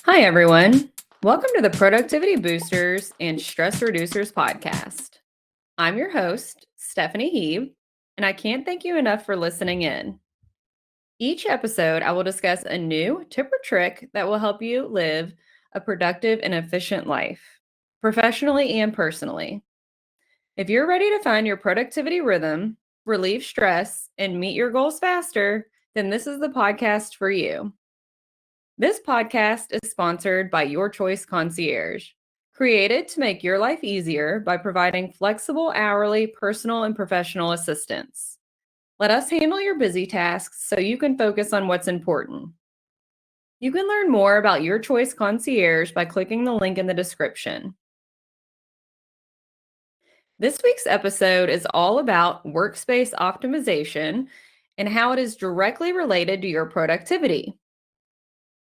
Hi, everyone. Welcome to the Productivity Boosters and Stress Reducers podcast. I'm your host, Stephanie Heeb, and I can't thank you enough for listening in. Each episode, I will discuss a new tip or trick that will help you live a productive and efficient life, professionally and personally. If you're ready to find your productivity rhythm, relieve stress, and meet your goals faster, then this is the podcast for you. This podcast is sponsored by Your Choice Concierge, created to make your life easier by providing flexible hourly personal and professional assistance. Let us handle your busy tasks so you can focus on what's important. You can learn more about Your Choice Concierge by clicking the link in the description. This week's episode is all about workspace optimization and how it is directly related to your productivity.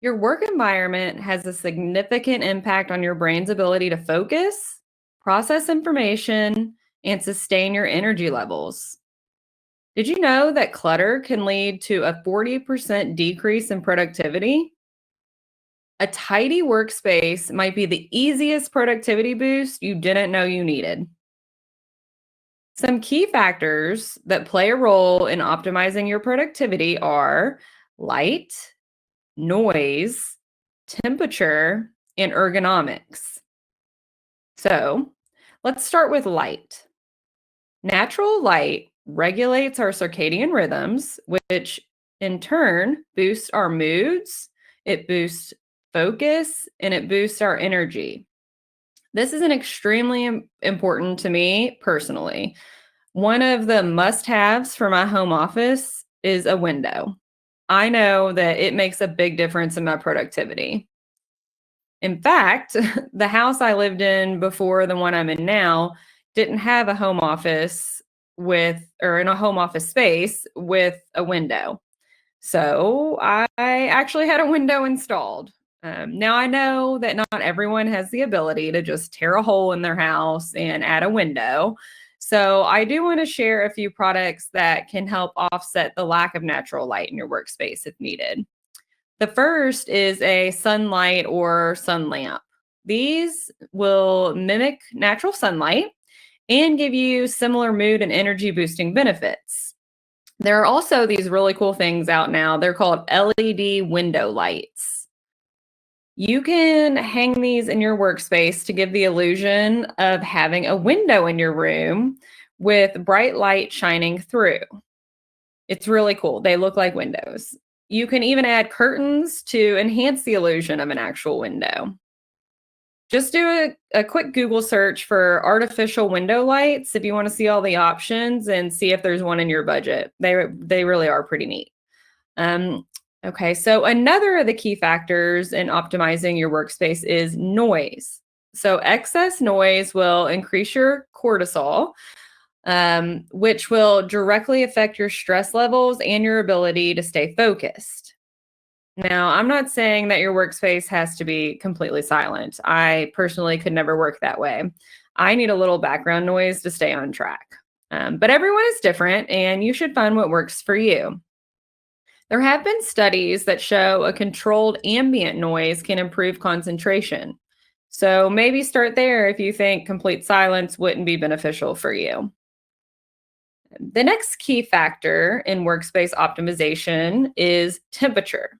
Your work environment has a significant impact on your brain's ability to focus, process information, and sustain your energy levels. Did you know that clutter can lead to a 40% decrease in productivity? A tidy workspace might be the easiest productivity boost you didn't know you needed. Some key factors that play a role in optimizing your productivity are light, noise, temperature, and ergonomics. So let's start with light. Natural light regulates our circadian rhythms, which in turn boosts our moods, it boosts focus, and it boosts our energy. This is an extremely important to me personally. One of the must-haves for my home office is a window. I know that it makes a big difference in my productivity. In fact, the house I lived in before the one I'm in now didn't have a home office in a home office space with a window. So I actually had a window installed. Now I know that not everyone has the ability to just tear a hole in their house and add a window. So I do want to share a few products that can help offset the lack of natural light in your workspace if needed. The first is a sunlight or sun lamp. These will mimic natural sunlight and give you similar mood and energy boosting benefits. There are also these really cool things out now. They're called LED window lights. You can hang these in your workspace to give the illusion of having a window in your room with bright light shining through. It's really cool. They look like windows. You can even add curtains to enhance the illusion of an actual window. Just do a quick Google search for artificial window lights if you want to see all the options and see if there's one in your budget. They really are pretty neat. Okay, so another of the key factors in optimizing your workspace is noise. So excess noise will increase your cortisol, which will directly affect your stress levels and your ability to stay focused. Now, I'm not saying that your workspace has to be completely silent. I personally could never work that way. I need a little background noise to stay on track. But everyone is different, and you should find what works for you. There have been studies that show a controlled ambient noise can improve concentration. So maybe start there if you think complete silence wouldn't be beneficial for you. The next key factor in workspace optimization is temperature.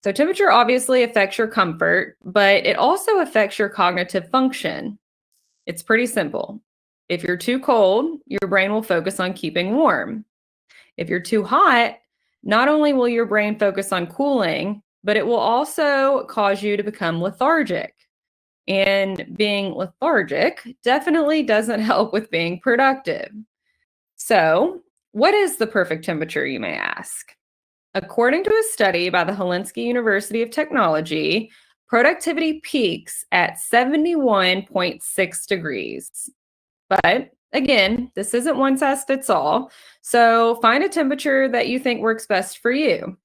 So temperature obviously affects your comfort, but it also affects your cognitive function. It's pretty simple. If you're too cold, your brain will focus on keeping warm. If you're too hot, not only will your brain focus on cooling, but it will also cause you to become lethargic. And being lethargic definitely doesn't help with being productive. So, what is the perfect temperature, you may ask? According to a study by the Helsinki University of Technology, productivity peaks at 71.6 degrees. But again, this isn't one size fits all. So find a temperature that you think works best for you.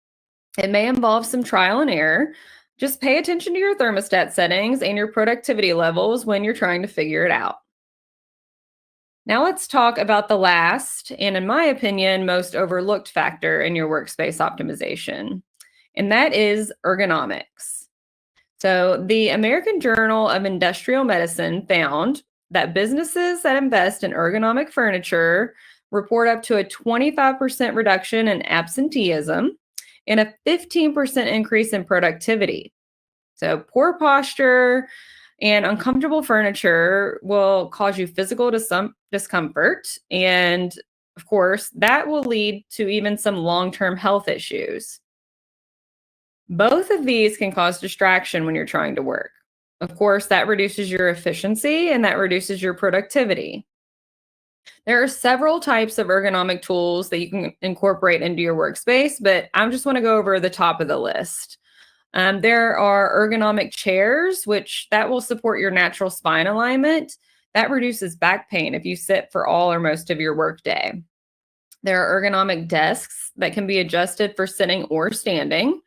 It may involve some trial and error. Just pay attention to your thermostat settings and your productivity levels when you're trying to figure it out. Now let's talk about the last, and in my opinion, most overlooked factor in your workspace optimization, and that is ergonomics. So, the American Journal of Industrial Medicine found that businesses that invest in ergonomic furniture report up to a 25% reduction in absenteeism and a 15% increase in productivity. So, poor posture and uncomfortable furniture will cause you physical discomfort. And of course, that will lead to even some long term health issues. Both of these can cause distraction when you're trying to work. Of course, that reduces your efficiency and that reduces your productivity. There are several types of ergonomic tools that you can incorporate into your workspace, but I just want to go over the top of the list. There are ergonomic chairs, which that will support your natural spine alignment. That reduces back pain if you sit for all or most of your workday. There are ergonomic desks that can be adjusted for sitting or standing.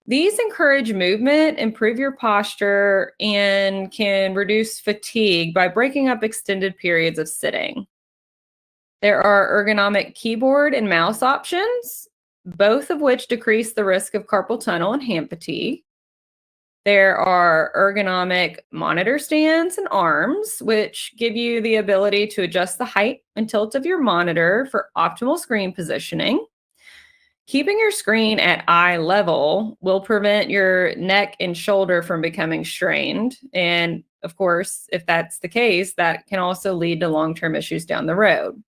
These encourage movement, improve your posture, and can reduce fatigue by breaking up extended periods of sitting. There are ergonomic keyboard and mouse options, both of which decrease the risk of carpal tunnel and hand fatigue. There are ergonomic monitor stands and arms, which give you the ability to adjust the height and tilt of your monitor for optimal screen positioning. Keeping your screen at eye level will prevent your neck and shoulder from becoming strained. And of course, if that's the case, that can also lead to long term issues down the road.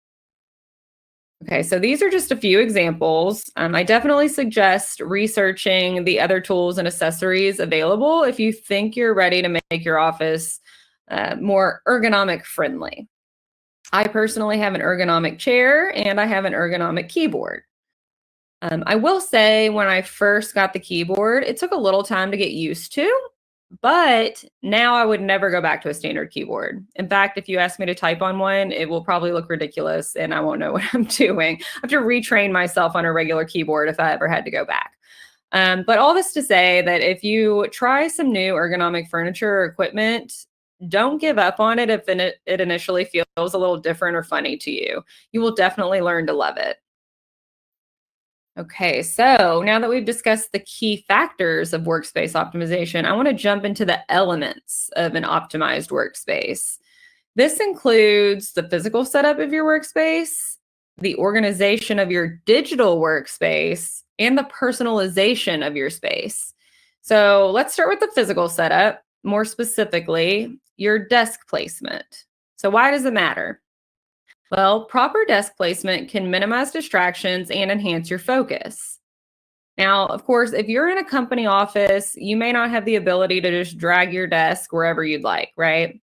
Okay, so these are just a few examples. I definitely suggest researching the other tools and accessories available if you think you're ready to make your office more ergonomic friendly. I personally have an ergonomic chair and I have an ergonomic keyboard. I will say when I first got the keyboard, it took a little time to get used to, but now I would never go back to a standard keyboard. In fact, if you ask me to type on one, it will probably look ridiculous and I won't know what I'm doing. I have to retrain myself on a regular keyboard if I ever had to go back. But all this to say that if you try some new ergonomic furniture or equipment, don't give up on it if it initially feels a little different or funny to you. You will definitely learn to love it. Okay, so now that we've discussed the key factors of workspace optimization, I want to jump into the elements of an optimized workspace. This includes the physical setup of your workspace, the organization of your digital workspace, and the personalization of your space. So let's start with the physical setup, more specifically, your desk placement. So, why does it matter? Well, proper desk placement can minimize distractions and enhance your focus. Now, of course, if you're in a company office, you may not have the ability to just drag your desk wherever you'd like, right?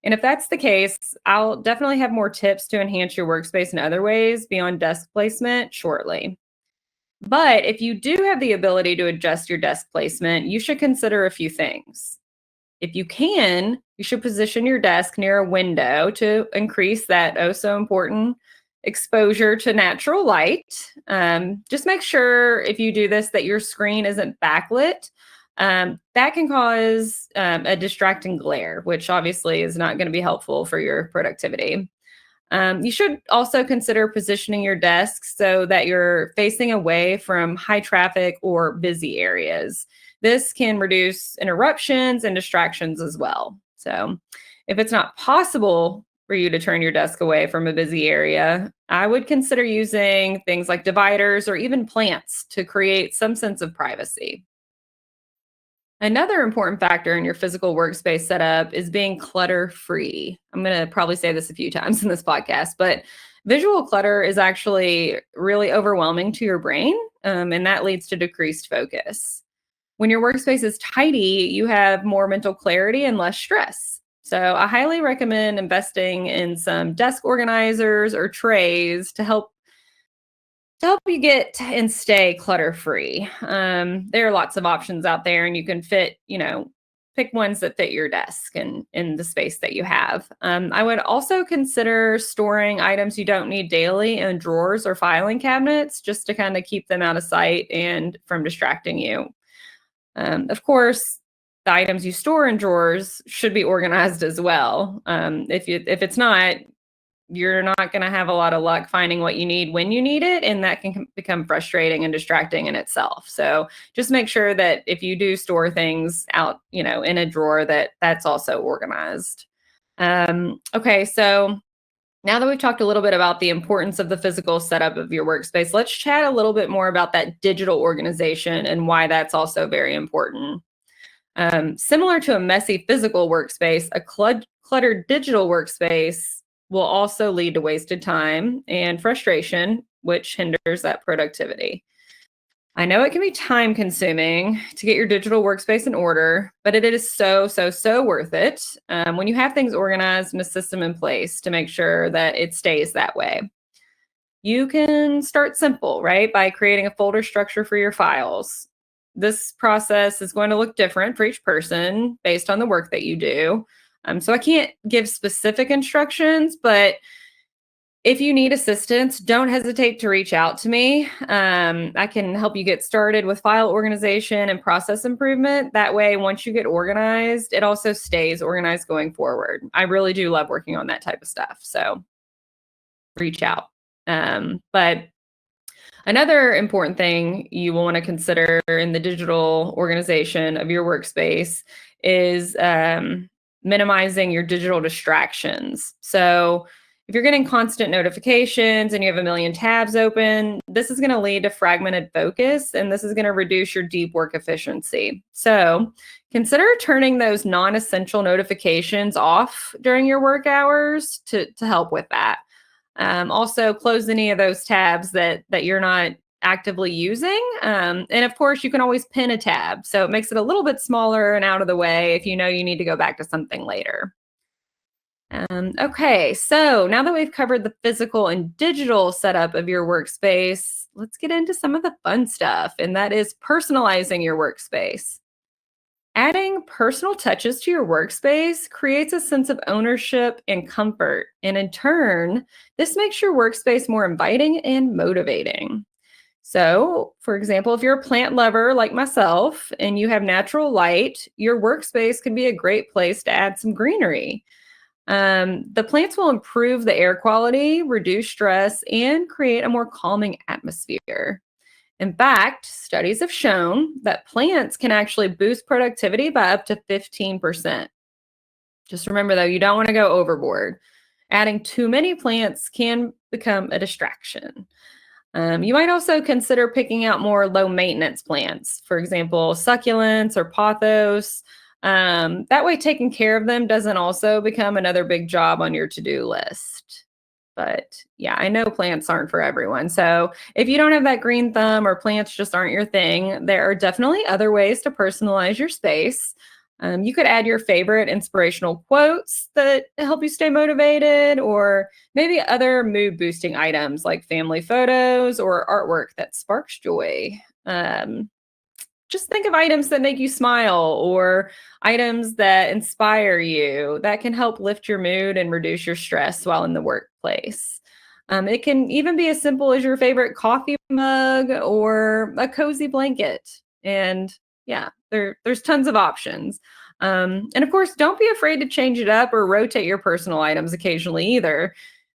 And if that's the case, I'll definitely have more tips to enhance your workspace in other ways beyond desk placement shortly. But if you do have the ability to adjust your desk placement, you should consider a few things. If you can, you should position your desk near a window to increase that oh so important exposure to natural light. Just make sure if you do this that your screen isn't backlit. That can cause a distracting glare, which obviously is not going to be helpful for your productivity. You should also consider positioning your desk so that you're facing away from high traffic or busy areas. This can reduce interruptions and distractions as well. So, if it's not possible for you to turn your desk away from a busy area, I would consider using things like dividers or even plants to create some sense of privacy. Another important factor in your physical workspace setup is being clutter free. I'm going to probably say this a few times in this podcast, but visual clutter is actually really overwhelming to your brain, and that leads to decreased focus. When your workspace is tidy, you have more mental clarity and less stress. So, I highly recommend investing in some desk organizers or trays to help you get and stay clutter free. There are lots of options out there, and you can pick ones that fit your desk and in the space that you have. I would also consider storing items you don't need daily in drawers or filing cabinets just to kind of keep them out of sight and from distracting you. Of course, the items you store in drawers should be organized as well. If it's not, you're not going to have a lot of luck finding what you need when you need it, and that can become frustrating and distracting in itself. So just make sure that if you do store things out, in a drawer, that's also organized. Okay, so now that we've talked a little bit about the importance of the physical setup of your workspace, let's chat a little bit more about that digital organization and why that's also very important. Similar to a messy physical workspace, a cluttered digital workspace will also lead to wasted time and frustration, which hinders that productivity. I know it can be time consuming to get your digital workspace in order, but it is so, so, so worth it when you have things organized and a system in place to make sure that it stays that way. You can start simple, right? By creating a folder structure for your files. This process is going to look different for each person based on the work that you do. So I can't give specific instructions, but if you need assistance, don't hesitate to reach out to me. I can help you get started with file organization and process improvement. That way, once you get organized, it also stays organized going forward. I really do love working on that type of stuff. So reach out. But another important thing you will want to consider in the digital organization of your workspace is minimizing your digital distractions. So if you're getting constant notifications and you have a million tabs open, this is going to lead to fragmented focus, and this is going to reduce your deep work efficiency. So consider turning those non-essential notifications off during your work hours to help with that. Also, close any of those tabs that you're not actively using. And of course, you can always pin a tab. So it makes it a little bit smaller and out of the way if you know you need to go back to something later. Okay, so now that we've covered the physical and digital setup of your workspace, let's get into some of the fun stuff, and that is personalizing your workspace. Adding personal touches to your workspace creates a sense of ownership and comfort. And in turn, this makes your workspace more inviting and motivating. So, for example, if you're a plant lover like myself and you have natural light, your workspace can be a great place to add some greenery. The plants will improve the air quality, reduce stress, and create a more calming atmosphere. In fact, studies have shown that plants can actually boost productivity by up to 15%. Just remember, though, you don't want to go overboard. Adding too many plants can become a distraction. You might also consider picking out more low maintenance plants, for example, succulents or pothos. That way, taking care of them doesn't also become another big job on your to-do list. But yeah, I know plants aren't for everyone. So if you don't have that green thumb or plants just aren't your thing, there are definitely other ways to personalize your space. You could add your favorite inspirational quotes that help you stay motivated, or maybe other mood boosting items like family photos or artwork that sparks joy. Just think of items that make you smile or items that inspire you that can help lift your mood and reduce your stress while in the workplace. It can even be as simple as your favorite coffee mug or a cozy blanket. And yeah, there's tons of options. And of course, don't be afraid to change it up or rotate your personal items occasionally either.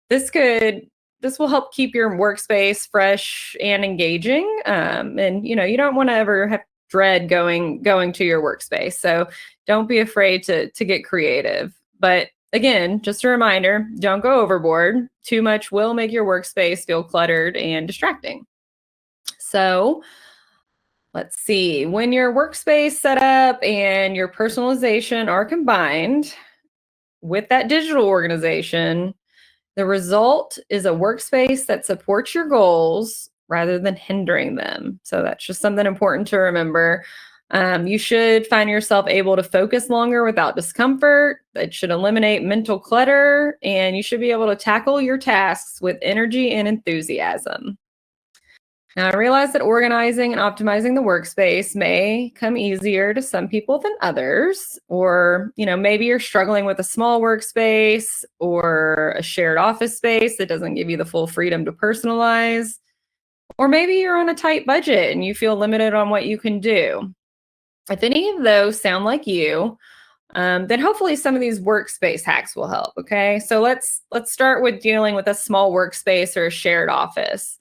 This could this will help keep your workspace fresh and engaging. And you don't want to ever have dread going to your workspace. So don't be afraid to get creative. But again, just a reminder, don't go overboard. Too much will make your workspace feel cluttered and distracting. So let's see. When your workspace setup and your personalization are combined with that digital organization, the result is a workspace that supports your goals rather than hindering them. So that's just something important to remember. You should find yourself able to focus longer without discomfort. It should eliminate mental clutter, and you should be able to tackle your tasks with energy and enthusiasm. Now, I realize that organizing and optimizing the workspace may come easier to some people than others, or, maybe you're struggling with a small workspace or a shared office space that doesn't give you the full freedom to personalize, or maybe you're on a tight budget and you feel limited on what you can do. If any of those sound like you, then hopefully some of these workspace hacks will help. Okay, so let's start with dealing with a small workspace or a shared office.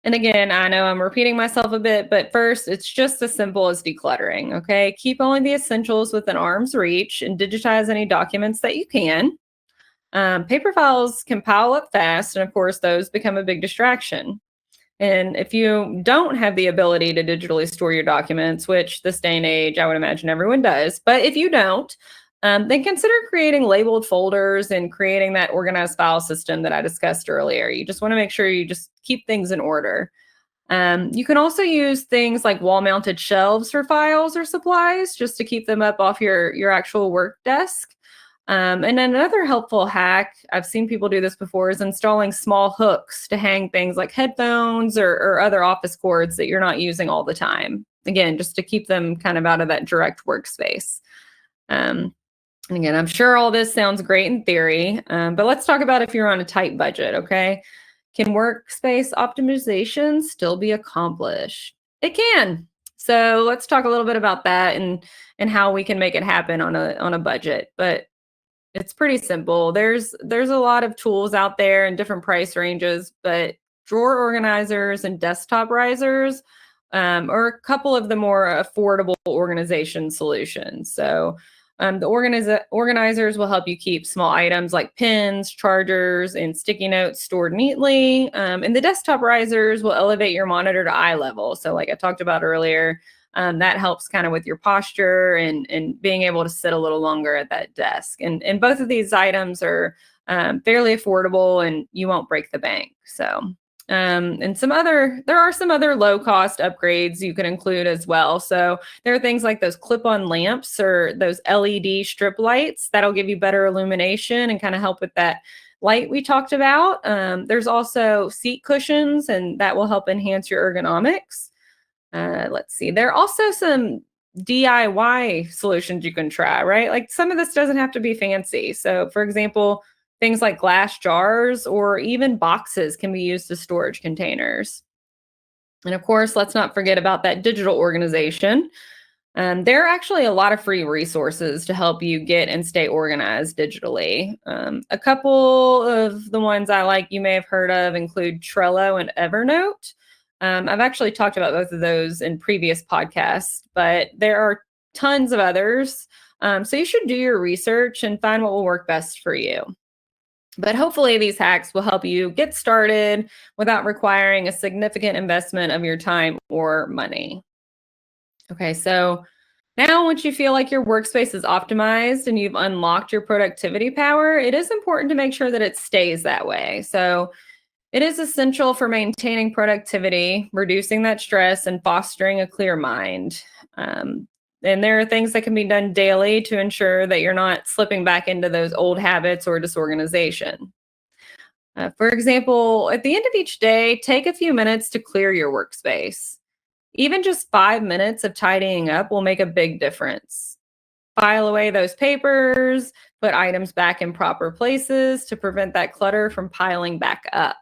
And again, I know I'm repeating myself a bit, but first, it's just as simple as decluttering. Okay, keep only the essentials within arm's reach and digitize any documents that you can. Paper files can pile up fast, and of course, those become a big distraction. And if you don't have the ability to digitally store your documents, which this day and age, I would imagine everyone does, but if you don't, then consider creating labeled folders and creating that organized file system that I discussed earlier. You just want to make sure you just keep things in order. You can also use things like wall-mounted shelves for files or supplies, just to keep them up off your actual work desk. And then another helpful hack, I've seen people do this before, is installing small hooks to hang things like headphones or other office cords that you're not using all the time. Again, just to keep them kind of out of that direct workspace. Um, and again, I'm sure all this sounds great in theory, but let's talk about if you're on a tight budget, okay? Can workspace optimization still be accomplished? It can. So let's talk a little bit about that and how we can make it happen on a budget. But it's pretty simple. There's a lot of tools out there in different price ranges, but drawer organizers and desktop risers are a couple of the more affordable organization solutions. So the organizers will help you keep small items like pins, chargers, and sticky notes stored neatly. And the desktop risers will elevate your monitor to eye level. So like I talked about earlier, that helps kind of with your posture and being able to sit a little longer at that desk. And both of these items are fairly affordable and you won't break the bank. So, and there are some other low cost upgrades you can include as well. So there are things like those clip-on lamps or those LED strip lights that'll give you better illumination and kind of help with that light we talked about. There's also seat cushions, and that will help enhance your ergonomics. Let's see. There are also some DIY solutions you can try, right? Like some of this doesn't have to be fancy. So, for example, things like glass jars or even boxes can be used as storage containers. And of course, let's not forget about that digital organization. There are actually a lot of free resources to help you get and stay organized digitally. A couple of the ones I like you may have heard of include Trello and Evernote. I've actually talked about both of those in previous podcasts, but there are tons of others. So you should do your research and find what will work best for you. But hopefully these hacks will help you get started without requiring a significant investment of your time or money. Okay, so now once you feel like your workspace is optimized and you've unlocked your productivity power, it is important to make sure that it stays that way. So it is essential for maintaining productivity, reducing that stress, and fostering a clear mind. And there are things that can be done daily to ensure that you're not slipping back into those old habits or disorganization. For example, at the end of each day, take a few minutes to clear your workspace. Even just 5 minutes of tidying up will make a big difference. File away those papers, put items back in proper places to prevent that clutter from piling back up.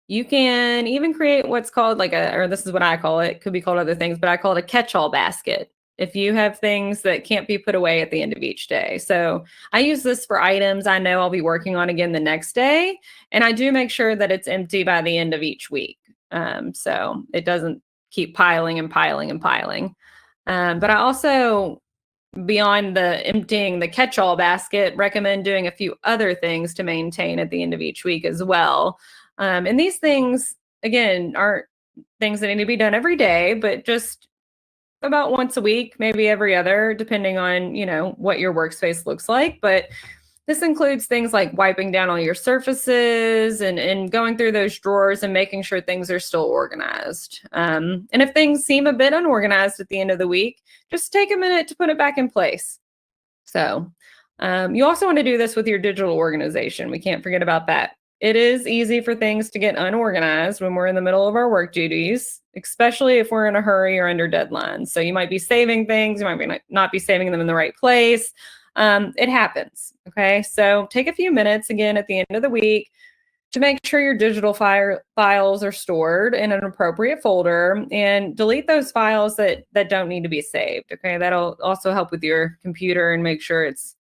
You can even create what's called or this is what I call it, could be called other things, but I call it a catch-all basket. If you have things that can't be put away at the end of each day. So I use this for items I know I'll be working on again the next day. And I do make sure that it's empty by the end of each week. So it doesn't keep piling and piling and piling. But I also, beyond the emptying the catch-all basket, recommend doing a few other things to maintain at the end of each week as well. And these things, again, aren't things that need to be done every day, but just about once a week, maybe every other, depending on, what your workspace looks like. But this includes things like wiping down all your surfaces and going through those drawers and making sure things are still organized. And if things seem a bit unorganized at the end of the week, just take a minute to put it back in place. So you also want to do this with your digital organization. We can't forget about that. It is easy for things to get unorganized when we're in the middle of our work duties, especially if we're in a hurry or under deadlines. So you might be saving things, you might not be saving them in the right place. It happens. Okay. So take a few minutes again at the end of the week, to make sure your digital files are stored in an appropriate folder, and delete those files that don't need to be saved. Okay, that'll also help with your computer and make sure it's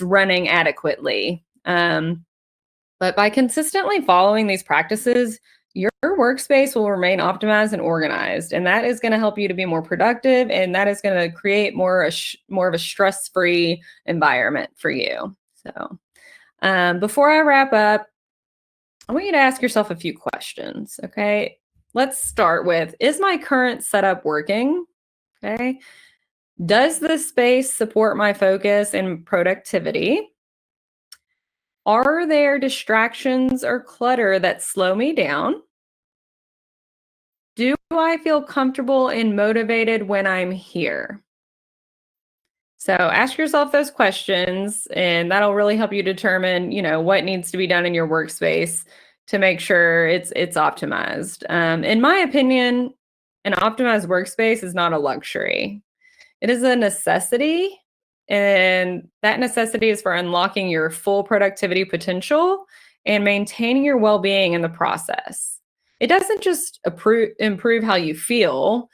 running adequately. But by consistently following these practices, your workspace will remain optimized and organized, and that is going to help you to be more productive, and that is going to create more of a stress-free environment for you. So, before I wrap up, I want you to ask yourself a few questions. Okay, let's start with: is my current setup working? Okay, does this space support my focus and productivity? Are there distractions or clutter that slow me down? Do I feel comfortable and motivated when I'm here? So ask yourself those questions, and that'll really help you determine, what needs to be done in your workspace to make sure it's optimized. In my opinion, an optimized workspace is not a luxury. It is a necessity, and that necessity is for unlocking your full productivity potential and maintaining your well-being in the process. It doesn't just improve how you feel,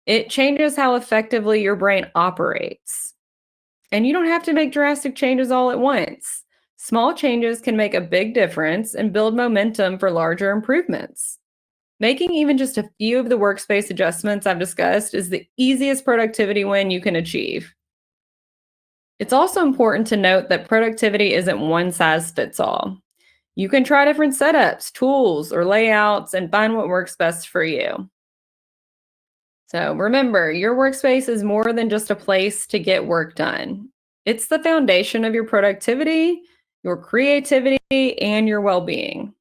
it changes how effectively your brain operates. And you don't have to make drastic changes all at once. Small changes can make a big difference and build momentum for larger improvements. Making even just a few of the workspace adjustments I've discussed is the easiest productivity win you can achieve. It's also important to note that productivity isn't one size fits all. You can try different setups, tools, or layouts and find what works best for you. So remember, your workspace is more than just a place to get work done. It's the foundation of your productivity, your creativity, and your well-being.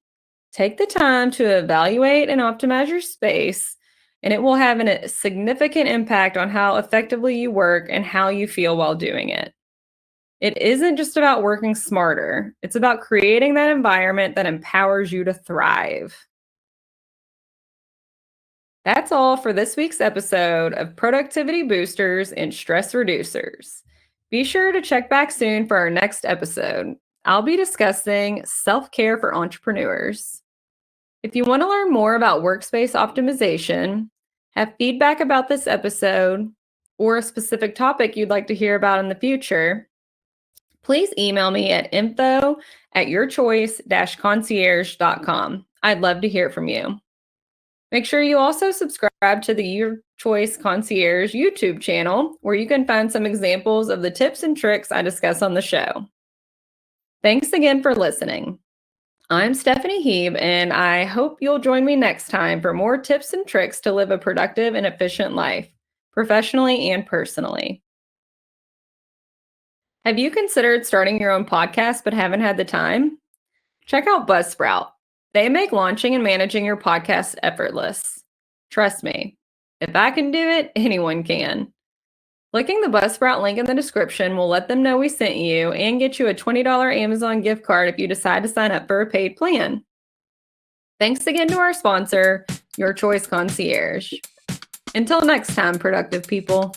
Take the time to evaluate and optimize your space, and it will have a significant impact on how effectively you work and how you feel while doing it. It isn't just about working smarter, it's about creating that environment that empowers you to thrive. That's all for this week's episode of Productivity Boosters and Stress Reducers. Be sure to check back soon for our next episode. I'll be discussing self-care for entrepreneurs. If you want to learn more about workspace optimization, have feedback about this episode, or a specific topic you'd like to hear about in the future, please email me at info@yourchoice-concierge.com. I'd love to hear from you. Make sure you also subscribe to the Your Choice Concierge YouTube channel, where you can find some examples of the tips and tricks I discuss on the show. Thanks again for listening. I'm Stephanie Heeb, and I hope you'll join me next time for more tips and tricks to live a productive and efficient life, professionally and personally. Have you considered starting your own podcast but haven't had the time? Check out Buzzsprout. They make launching and managing your podcast effortless. Trust me, if I can do it, anyone can. Clicking the Buzzsprout link in the description will let them know we sent you and get you a $20 Amazon gift card if you decide to sign up for a paid plan. Thanks again to our sponsor, Your Choice Concierge. Until next time, productive people.